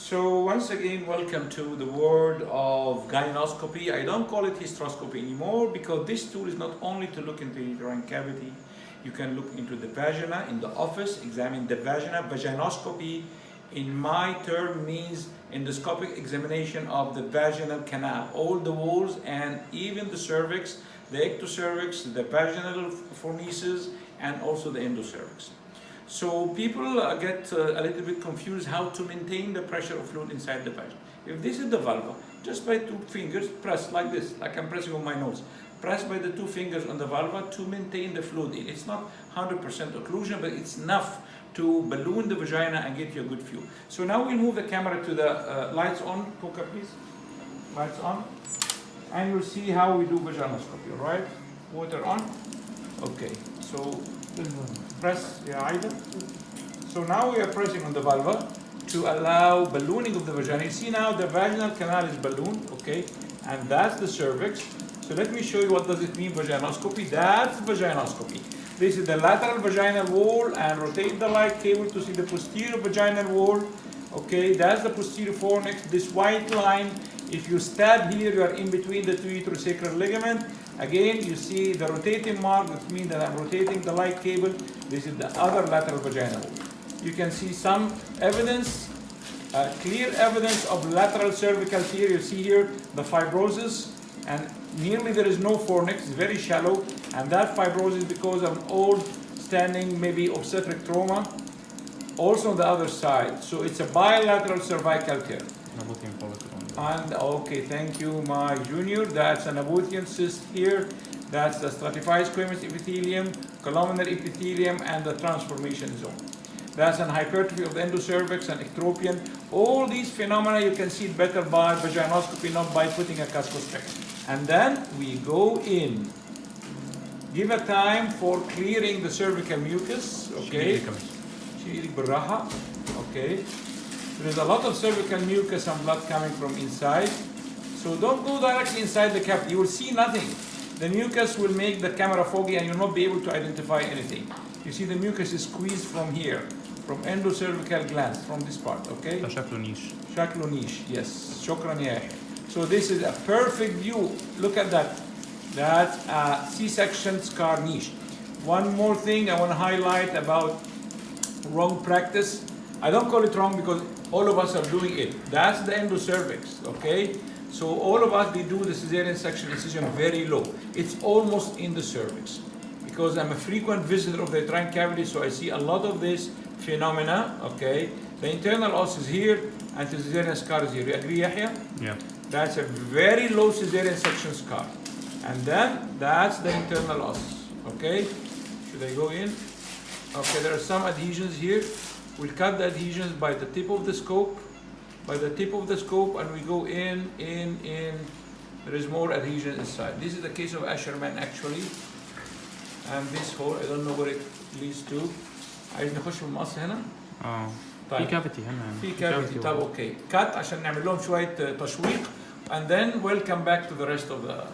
So once again, welcome to the world of gynecoloscopy. I don't call it hysteroscopy anymore because this tool is not only to look into the uterine cavity. You can look into the vagina in the office, examine the vagina. Vaginoscopy, in my term, means endoscopic examination of the vaginal canal, all the walls and even the cervix, the ectocervix, the vaginal fornices, and also the endocervix. So people get a little bit confused how to maintain the pressure of fluid inside the vagina. If this is the vulva, just by 2 fingers, press like this, like I'm pressing on my nose. Press by the 2 fingers on the vulva to maintain the fluid in. It's not 100% occlusion, but it's enough to balloon the vagina and get you a good view. So now we'll move the camera to the lights on. Poker, please. Lights on. And you'll see how we do vaginoscopy, all right? Water on. Okay, so press the either. So now we are pressing on the vulva to allow ballooning of the vagina. You see now the vaginal canal is ballooned, okay? And that's the cervix. So let me show you what does it mean vaginoscopy. That's vaginoscopy. This is the lateral vaginal wall, and rotate the light cable to see the posterior vaginal wall. Okay, that's the posterior fornix. This white line, if you stab here, you are in between the 2 uterosacral ligament. Again, you see the rotating mark, which means that I'm rotating the light cable. This is the other lateral vaginal wall. You can see some evidence, clear evidence of lateral cervical tear. You see here the fibrosis, and nearly there is no fornix, it's very shallow, and that fibrosis is because of an old standing, maybe obstetric trauma. Also on the other side, so it's a bilateral cervical tear. And okay, thank you, my junior. That's an Abuthian cyst here. That's the stratified squamous epithelium, columnar epithelium, and the transformation zone. That's an hypertrophy of the endocervix and ectropion. All these phenomena you can see it better by vaginoscopy, not by putting a cascospectrum. And then we go in. Give a time for clearing the cervical mucus. Okay. Okay. There's a lot of cervical mucus and blood coming from inside. So don't go directly inside the cavity. You will see nothing. The mucus will make the camera foggy and you'll not be able to identify anything. You see the mucus is squeezed from here, from endocervical glands, from this part, okay? شكله نيش. شكله نيش, yes. شكرا يا يحيى. So this is a perfect view. Look at that. That's a C-section scar niche. One more thing I want to highlight about wrong practice. I don't call it wrong because all of us are doing it. That's the endocervix, okay? So all of us, we do the cesarean section incision very low. It's almost in the cervix. Because I'm a frequent visitor of the uterine cavity, so I see a lot of this phenomena, okay? The internal os is here, and the cesarean scar is here. You agree, Yahya? Yeah. That's a very low cesarean section scar. And then, that's the internal os, okay? Should I go in? Okay, there are some adhesions here. We'll cut the adhesions by the tip of the scope. By the tip of the scope, and we go in. There is more adhesion inside. This is the case of Asherman, actually. And this hole, I don't know where it leads to. عايز نخش بالمقص هنا؟ في كافيتي هنا. في كافيتي. طب اوكي. Cut عشان نعمل لهم شوية تشويق. And then we'll come back to the rest of the